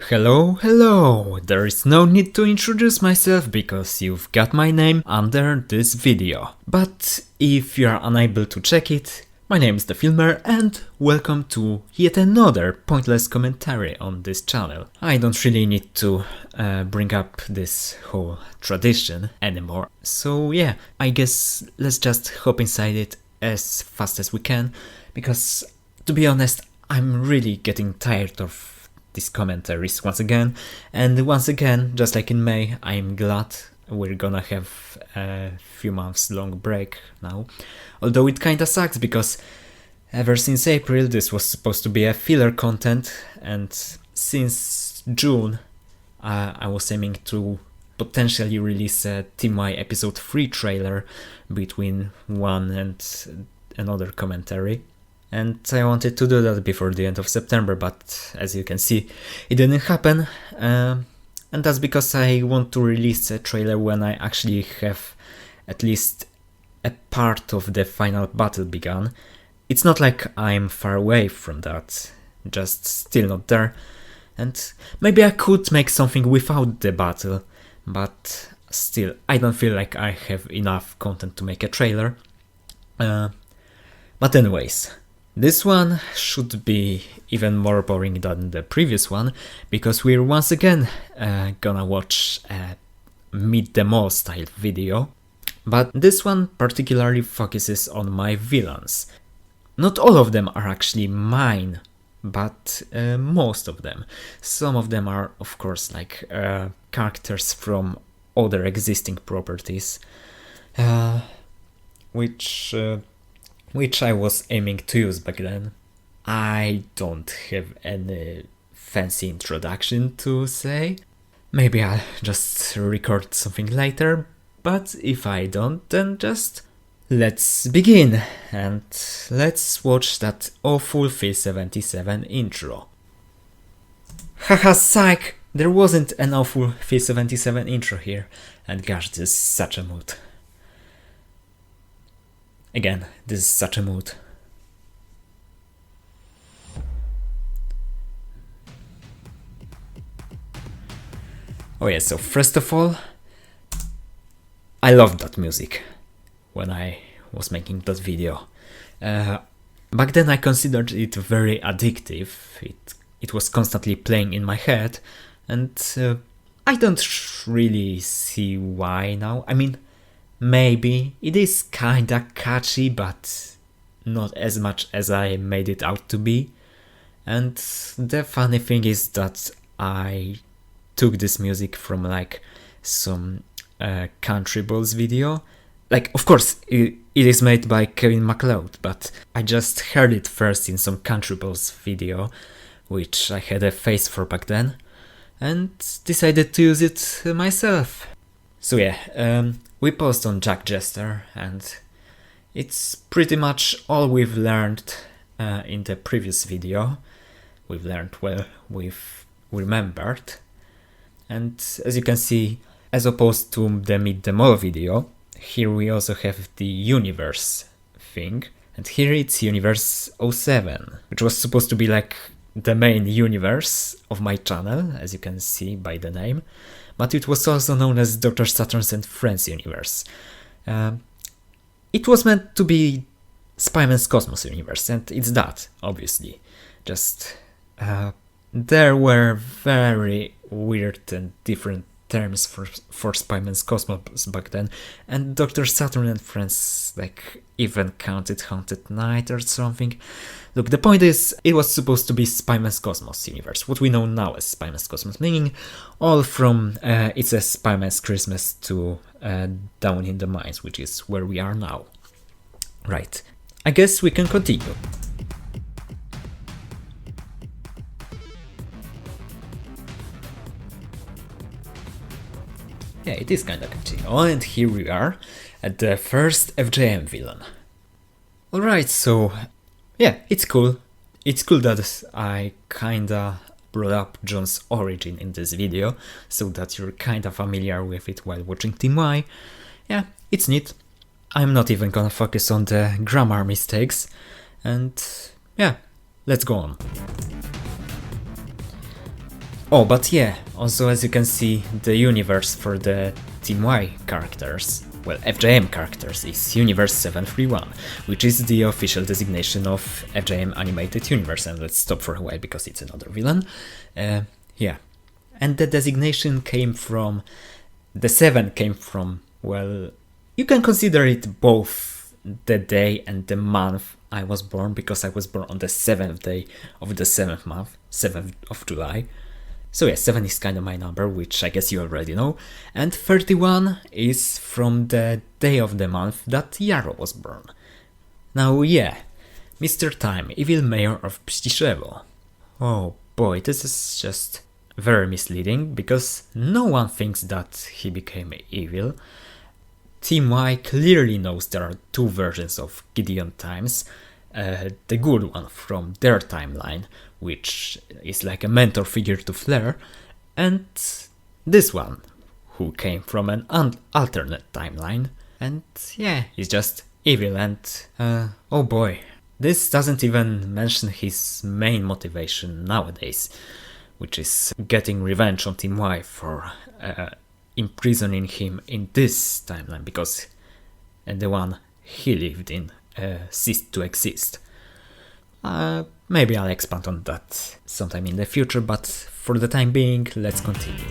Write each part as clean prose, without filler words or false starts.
Hello! There is no need to introduce myself because you've got my name under this video. But if you are unable to check it, my name is the Philmer and welcome to yet another pointless commentary on this channel. I don't really need to bring up this whole tradition anymore. So yeah, I guess let's just hop inside it as fast as we can, because to be honest, I'm really getting tired of these commentaries once again, and once again, just like in May, I'm glad we're gonna have a few months long break now, although it kinda sucks because ever since April this was supposed to be a filler content, and since June I was aiming to potentially release a Team Y episode 3 trailer between one and another commentary. And I wanted to do that before the end of September, but as you can see, it didn't happen. And that's because I want to release a trailer when I actually have at least a part of the final battle begun. It's not like I'm far away from that, just still not there. And maybe I could make something without the battle, but still, I don't feel like I have enough content to make a trailer. But anyways, this one should be even more boring than the previous one, because we're once again gonna watch a Meet the Mall style video, but this one particularly focuses on my villains. Not all of them are actually mine, but most of them. Some of them are, of course, like characters from other existing properties, which I was aiming to use back then. I don't have any fancy introduction to say. Maybe I'll just record something later, but if I don't, then just let's begin and let's watch that awful Phil77 intro. Haha, psych! There wasn't an awful Phil77 intro here, and gosh, this is such a mood. Again, this is such a mood. Oh yeah, so first of all, I loved that music when I was making that video. Back then I considered it very addictive. It was constantly playing in my head, and I don't really see why now. I mean, maybe it is kinda catchy, but not as much as I made it out to be. And the funny thing is that I took this music from like some Country Balls video. Like, of course, it is made by Kevin MacLeod, but I just heard it first in some Country Balls video, which I had a face for back then, and decided to use it myself. So yeah, we paused on Jack Jester, and it's pretty much all we've learned in the previous video. We've learned, well, we've remembered. And as you can see, as opposed to the Meet the Mall video, here we also have the universe thing. And here it's Universe 07, which was supposed to be like the main universe of my channel, as you can see by the name. But it was also known as Dr. Saturn's and Friends universe. It was meant to be Spyman's Cosmos universe, and it's that, obviously. Just, there were very weird and different terms for Spyman's Cosmos back then, and Dr. Saturn and Friends like even counted Haunted Night or something. Look, the point is, it was supposed to be Spyman's Cosmos universe, what we know now as Spyman's Cosmos, meaning all from It's a Spyman's Christmas to Down in the Mines, which is where we are now. Right, I guess we can continue. Yeah, it is kinda catchy. Oh, and here we are at the first FJM villain. Alright, so yeah, it's cool. It's cool that I kinda brought up John's origin in this video, so that you're kinda familiar with it while watching Team Y. Yeah, it's neat. I'm not even gonna focus on the grammar mistakes, and yeah, let's go on. Oh, but yeah, also as you can see, the universe for the Team Y characters, well, FJM characters, is Universe 731, which is the official designation of FJM Animated Universe, and let's stop for a while because it's another villain. Yeah, and the designation came from, the 7 came from, well, you can consider it both the day and the month I was born, because I was born on the 7th day of the 7th month, 7th of July. So yeah, 7 is kind of my number, which I guess you already know, and 31 is from the day of the month that Yarrow was born. Now yeah, Mr. Time, evil mayor of Pstishevo. Oh boy, this is just very misleading, because no one thinks that he became evil. Team Y clearly knows there are two versions of Gideon Times, the good one from their timeline, which is like a mentor figure to Flare, and this one, who came from an alternate timeline, and yeah, he's just evil. And oh boy, this doesn't even mention his main motivation nowadays, which is getting revenge on Team Y for imprisoning him in this timeline, because the one he lived in ceased to exist. Maybe I'll expand on that sometime in the future, but for the time being, let's continue.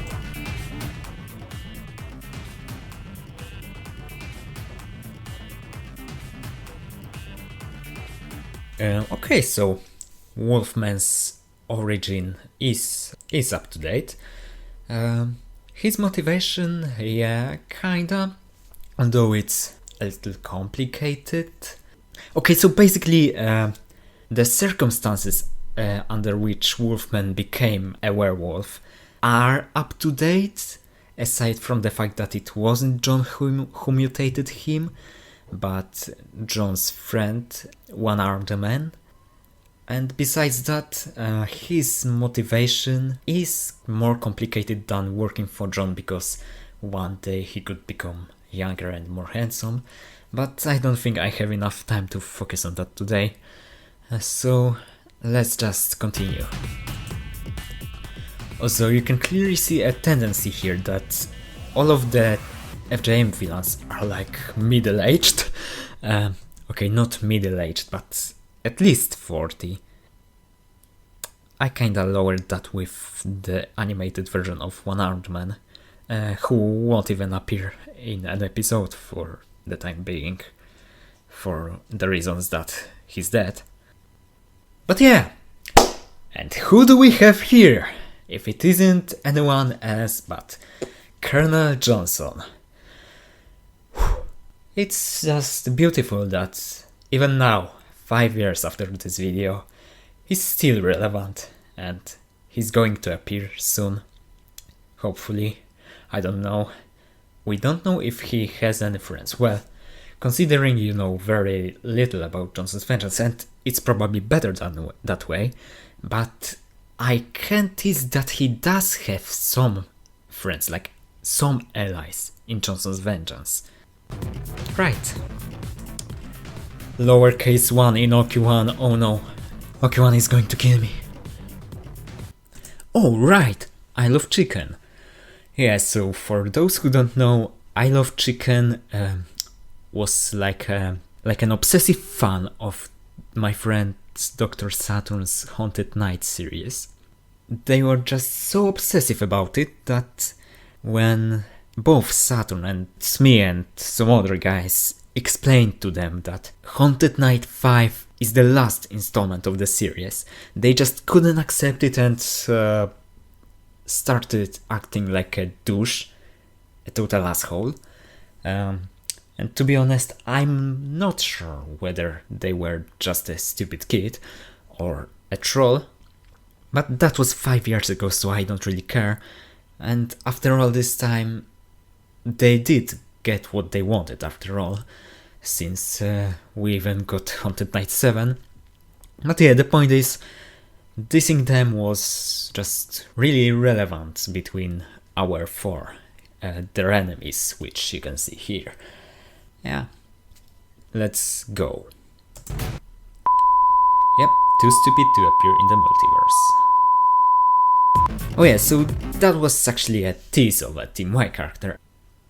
Okay, so Wolfman's origin is up to date. His motivation, yeah, kinda, although it's a little complicated. Okay, so basically, the circumstances under which Wolfman became a werewolf are up to date, aside from the fact that it wasn't John who mutated him, but John's friend, One-Armed Man. And besides that, his motivation is more complicated than working for John, because one day he could become younger and more handsome, but I don't think I have enough time to focus on that today. So let's just continue. Also, you can clearly see a tendency here that all of the FJM villains are like middle-aged. Okay, not middle-aged, but at least 40. I kinda lowered that with the animated version of One-Armed Man, who won't even appear in an episode for the time being, for the reasons that he's dead. But yeah, and who do we have here? If it isn't anyone else but Colonel Johnson. It's just beautiful that even now, 5 years after this video, he's still relevant, and he's going to appear soon. Hopefully. I don't know. We don't know if he has any friends. Well, considering you know very little about Johnson's Vengeance, and it's probably better than that way, but I can tease that he does have some friends, like some allies in Johnson's Vengeance. Right. Lowercase 1 in Oki-1, oh no. Oki-1 is going to kill me. Oh right, I Love Chicken. Yeah, so for those who don't know, I Love Chicken was like an obsessive fan of my friend Dr. Saturn's Haunted Night series. They were just so obsessive about it that when both Saturn and Smee and some other guys explained to them that Haunted Night 5 is the last installment of the series, they just couldn't accept it and started acting like a douche, a total asshole. And to be honest, I'm not sure whether they were just a stupid kid or a troll, but that was 5 years ago, so I don't really care. And after all this time, they did get what they wanted after all, since we even got Haunted Night 7. But yeah, the point is, dissing them was just really irrelevant between our four, their enemies, which you can see here. Yeah, let's go. Yep, too stupid to appear in the multiverse. Oh yeah, so that was actually a tease of a Team Y character.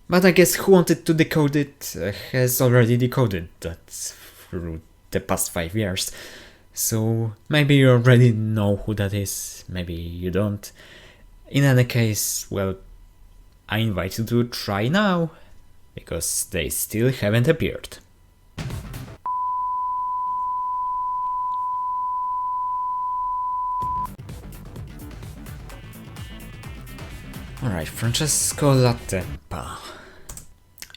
But I guess who wanted to decode it has already decoded that through the past 5 years. So maybe you already know who that is, maybe you don't. In any case, well, I invite you to try now, because they still haven't appeared. Alright, Francesco Latempa.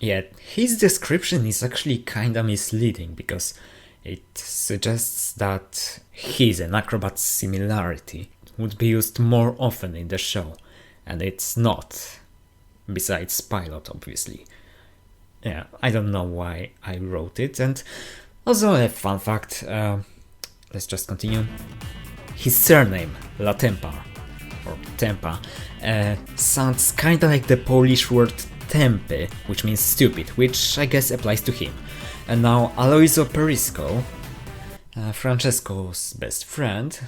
Yeah, his description is actually kinda misleading because it suggests that he's an acrobat similarity would be used more often in the show, and it's not. Besides pilot, obviously. Yeah, I don't know why I wrote it, and also a fun fact, let's just continue. His surname, Latempa, or Tempa, sounds kinda like the Polish word tempe, which means stupid, which I guess applies to him. And now Aloisio Perisco, Francesco's best friend,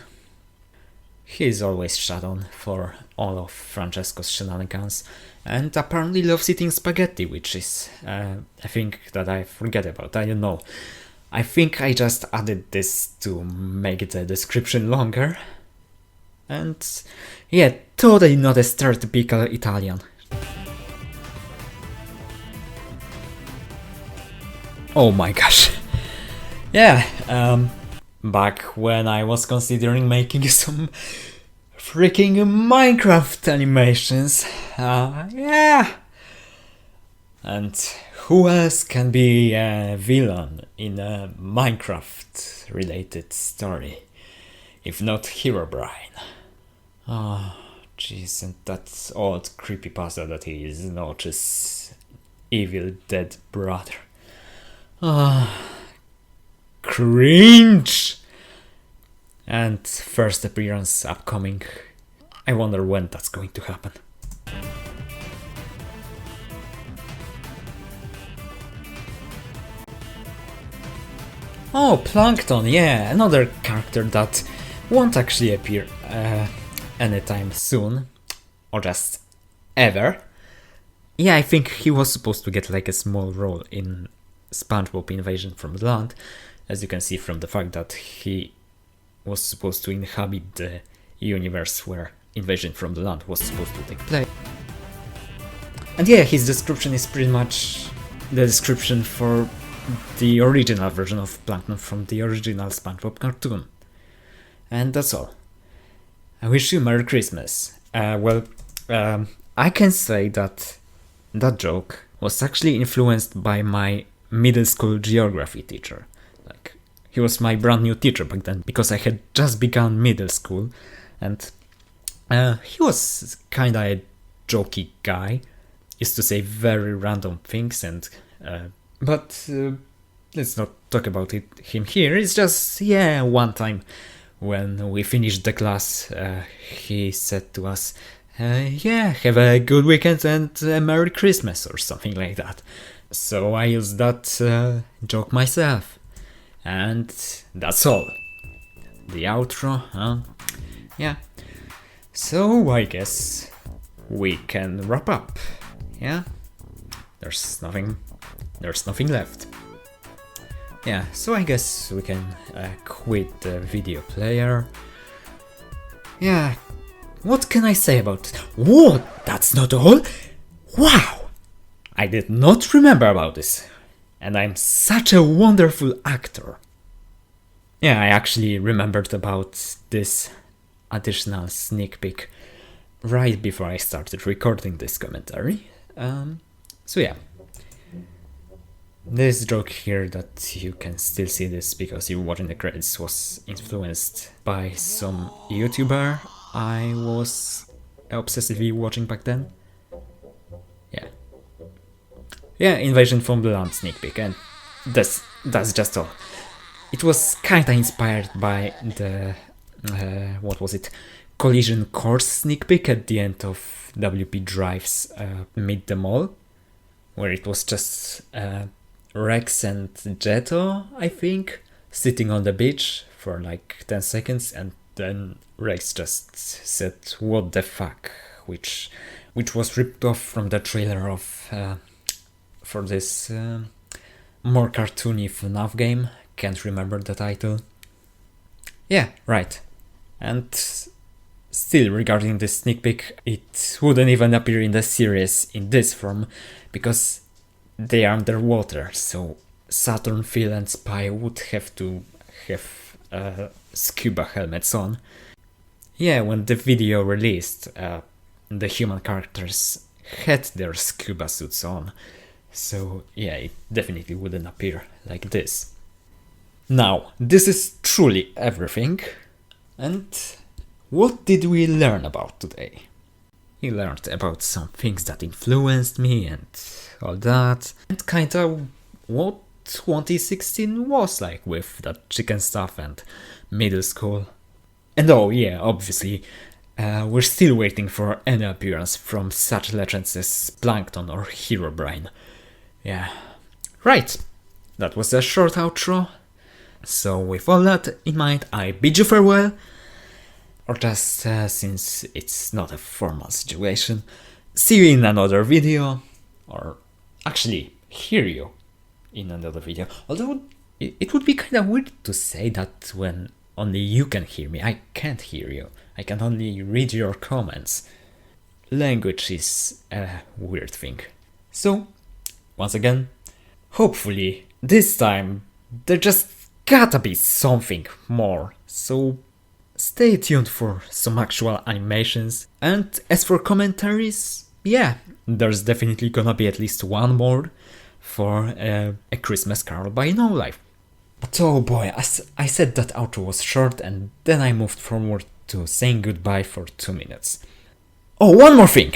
he's always shut on for all of Francesco's shenanigans, and apparently loves eating spaghetti, which is a thing that I forget about, I don't know. I think I just added this to make the description longer. And yeah, totally not a stereotypical Italian. Oh my gosh. Yeah, back when I was considering making some freaking Minecraft animations, yeah. And who else can be a villain in a Minecraft related story, if not Herobrine? Oh, jeez, and that old creepypasta that he is Notch's evil dead brother. Cringe! And first appearance upcoming. I wonder when that's going to happen. Oh, Plankton, yeah, another character that won't actually appear anytime soon, or just ever. Yeah, I think he was supposed to get like a small role in SpongeBob Invasion from the Land, as you can see from the fact that he was supposed to inhabit the universe where Invasion from the Land was supposed to take place. And yeah, his description is pretty much the description for the original version of Plankton from the original SpongeBob cartoon. And that's all. I wish you Merry Christmas. I can say that that joke was actually influenced by my middle school geography teacher. Like, he was my brand new teacher back then, because I had just begun middle school, and he was kinda a jokey guy. Used to say very random things, and but let's not talk about him here. It's just, yeah, one time when we finished the class, he said to us, yeah, have a good weekend and a Merry Christmas, or something like that. So I used that joke myself. And that's all. The outro, huh? Yeah. So I guess we can wrap up. Yeah? There's nothing left. Yeah, so I guess we can quit the video player. Yeah, what can I say about it? Whoa, that's not all? Wow! I did not remember about this. And I'm such a wonderful actor. Yeah, I actually remembered about this additional sneak peek right before I started recording this commentary. So yeah. This joke here that you can still see this because you're watching the credits was influenced by some YouTuber I was obsessively watching back then. Yeah. Yeah, Invasion from the Land sneak peek, and that's just all. It was kinda inspired by the, what was it, Collision Course sneak peek at the end of WP Drive's Meet the Mall, where it was just Rex and Jetto, I think, sitting on the beach for like 10 seconds, and then Rex just said what the fuck, which was ripped off from the trailer of for this more cartoony FNAF game. Can't remember the title. Yeah, right. And still, regarding this sneak peek, it wouldn't even appear in the series in this form, because they are underwater, so Saturn, Phil and Spy would have to have scuba helmets on. Yeah, when the video released, the human characters had their scuba suits on, so yeah, it definitely wouldn't appear like this. Now, this is truly everything, and what did we learn about today? We learned about some things that influenced me and all that, and kinda what 2016 was like with that chicken stuff and middle school. And oh yeah, obviously, we're still waiting for any appearance from such legends as Plankton or Herobrine. Yeah. Right, that was a short outro. So with all that in mind, I bid you farewell. Or just since it's not a formal situation, see you in another video. Or actually, hear you in another video. Although it would be kinda weird to say that when only you can hear me. I can't hear you. I can only read your comments. Language is a weird thing. So, once again, hopefully this time there just gotta be something more. So stay tuned for some actual animations. And as for commentaries, yeah, there's definitely gonna be at least one more for A Christmas Carol by No Life. But oh boy, I said that outro was short and then I moved forward to saying goodbye for 2 minutes. Oh, one more thing!